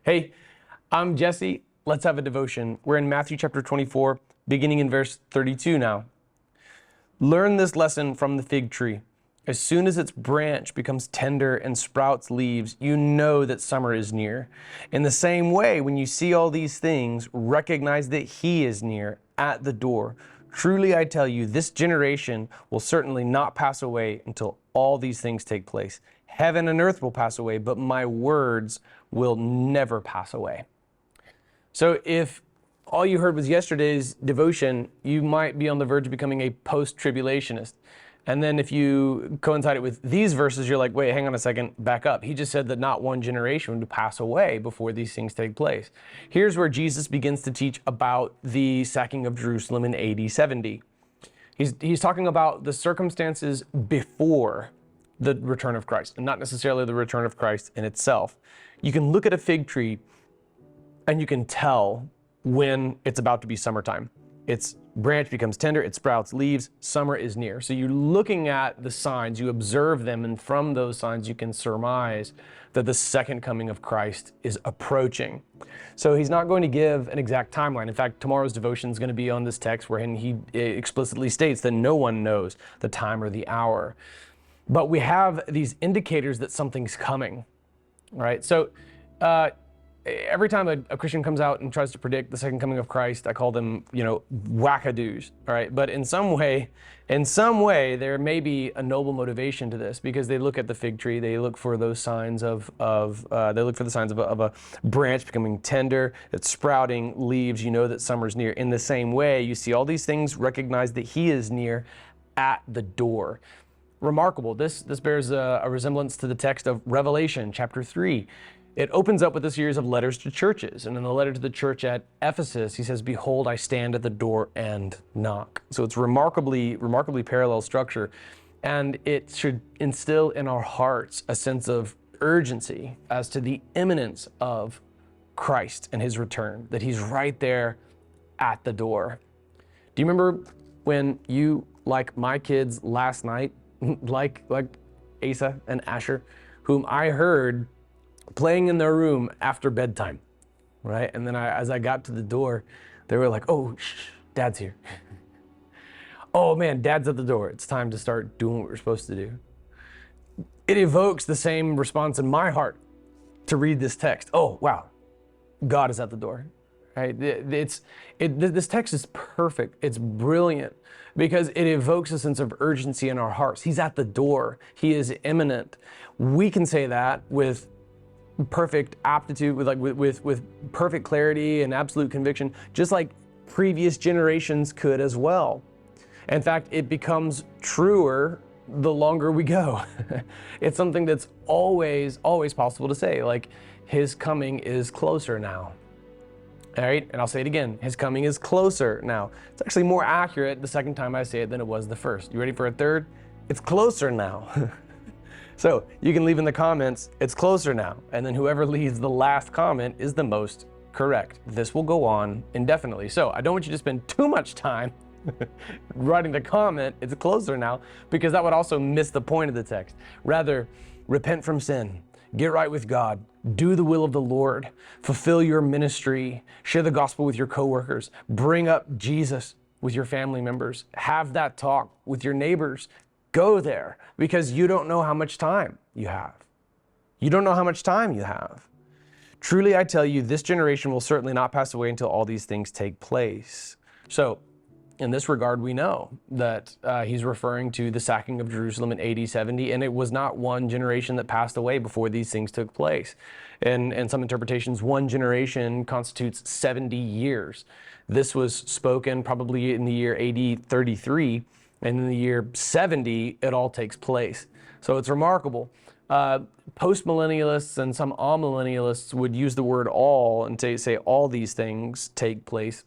Hey, I'm Jesse. Let's have a devotion. We're in Matthew chapter 24, beginning in verse 32 now. Learn this lesson from the fig tree. As soon as its branch becomes tender and sprouts leaves, you know that summer is near. In the same way, when you see all these things, recognize that He is near at the door. Truly, I tell you, this generation will certainly not pass away until all these things take place. Heaven and earth will pass away, but my words will never pass away. So if all you heard was yesterday's devotion, you might be on the verge of becoming a post-tribulationist. And then if you coincide it with these verses, you're like, wait, hang on a second, back up. He just said that not one generation would pass away before these things take place. Here's where Jesus begins to teach about the sacking of Jerusalem in AD 70. He's talking about the circumstances before the return of Christ, and not necessarily the return of Christ in itself. You can look at a fig tree and you can tell when it's about to be summertime. Its branch becomes tender, it sprouts leaves, summer is near. So you're looking at the signs, you observe them, and from those signs you can surmise that the second coming of Christ is approaching. So he's not going to give an exact timeline. In fact, tomorrow's devotion is going to be on this text wherein he explicitly states that no one knows the time or the hour. But we have these indicators that something's coming, right? So every time a Christian comes out and tries to predict the second coming of Christ, I call them, wackadoos, all right? But in some way, there may be a noble motivation to this, because they look at the fig tree, they look for those signs of a branch becoming tender, it's sprouting leaves, you know that summer's near. In the same way, you see all these things, recognize that He is near at the door. Remarkable. This bears a resemblance to the text of Revelation chapter 3. It opens up with a series of letters to churches. And in the letter to the church at Ephesus, he says, "Behold, I stand at the door and knock." So it's remarkably parallel structure. And it should instill in our hearts a sense of urgency as to the imminence of Christ and His return, that He's right there at the door. Do you remember when you, like my kids last night, like Asa and Asher, whom I heard playing in their room after bedtime, right? And then as I got to the door, they were like, "Oh, shh, Dad's here." "Oh man, Dad's at the door. It's time to start doing what we're supposed to do." It evokes the same response in my heart to read this text. Oh, wow, God is at the door, right? This text is perfect. It's brilliant because it evokes a sense of urgency in our hearts. He's at the door. He is imminent. We can say that with perfect aptitude, with perfect clarity and absolute conviction, just like previous generations could as well. In fact, it becomes truer the longer we go. It's something that's always possible to say, like, His coming is closer now. All right, and I'll say it again, His coming is closer now. It's actually more accurate the second time I say it than it was the first. You ready for a third? It's closer now. So you can leave in the comments, "It's closer now," and then whoever leaves the last comment is the most correct. This will go on indefinitely. So I don't want you to spend too much time writing the comment, "It's closer now," because that would also miss the point of the text. Rather, repent from sin, get right with God, do the will of the Lord, fulfill your ministry, share the gospel with your coworkers, bring up Jesus with your family members, have that talk with your neighbors. Go there, because you don't know how much time you have. You don't know how much time you have. Truly, I tell you, this generation will certainly not pass away until all these things take place. So, in this regard, we know that he's referring to the sacking of Jerusalem in AD 70, and it was not one generation that passed away before these things took place. In some interpretations, one generation constitutes 70 years. This was spoken probably in the year AD 33, and in the year 70, it all takes place. So it's remarkable. Post-millennialists and some amillennialists would use the word all and say all these things take place,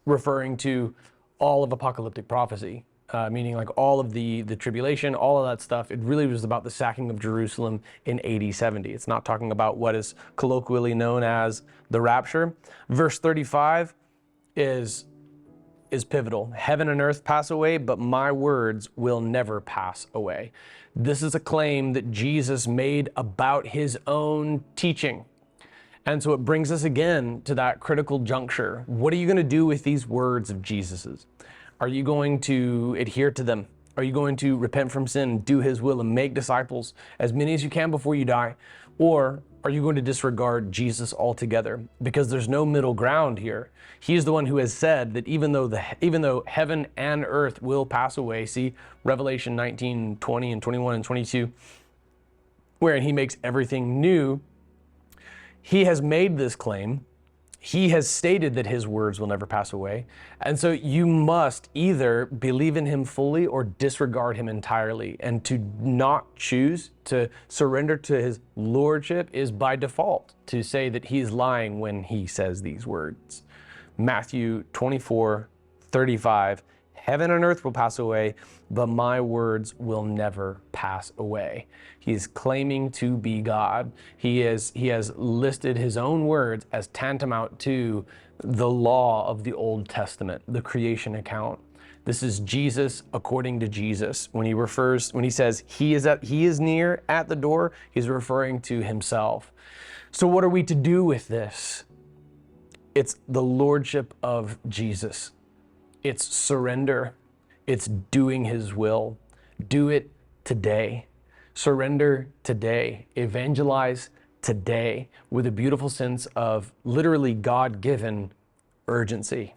referring to all of apocalyptic prophecy, meaning like all of the tribulation, all of that stuff. It really was about the sacking of Jerusalem in AD 70. It's not talking about what is colloquially known as the rapture. Verse 35 is pivotal. Heaven and earth pass away, but my words will never pass away. This is a claim that Jesus made about His own teaching. And so it brings us again to that critical juncture. What are you going to do with these words of Jesus's? Are you going to adhere to them? Are you going to repent from sin, do his will, and make disciples, as many as you can before you die? Or are you going to disregard Jesus altogether? Because there's no middle ground here. He is the one who has said that even though heaven and earth will pass away, see Revelation 19, 20 and 21 and 22, wherein he makes everything new. He has made this claim. He has stated that his words will never pass away. And so you must either believe in him fully or disregard him entirely. And to not choose to surrender to his lordship is by default to say that he is lying when he says these words. Matthew 24:35, heaven and earth will pass away, but my words will never pass away. He is claiming to be God. He has listed his own words as tantamount to the law of the Old Testament, the creation account. This is Jesus according to Jesus. When he says he is near at the door, he's referring to himself. So what are we to do with this? It's the lordship of Jesus. It's surrender. It's doing his will. Do it today. Surrender today. Evangelize today with a beautiful sense of literally God-given urgency.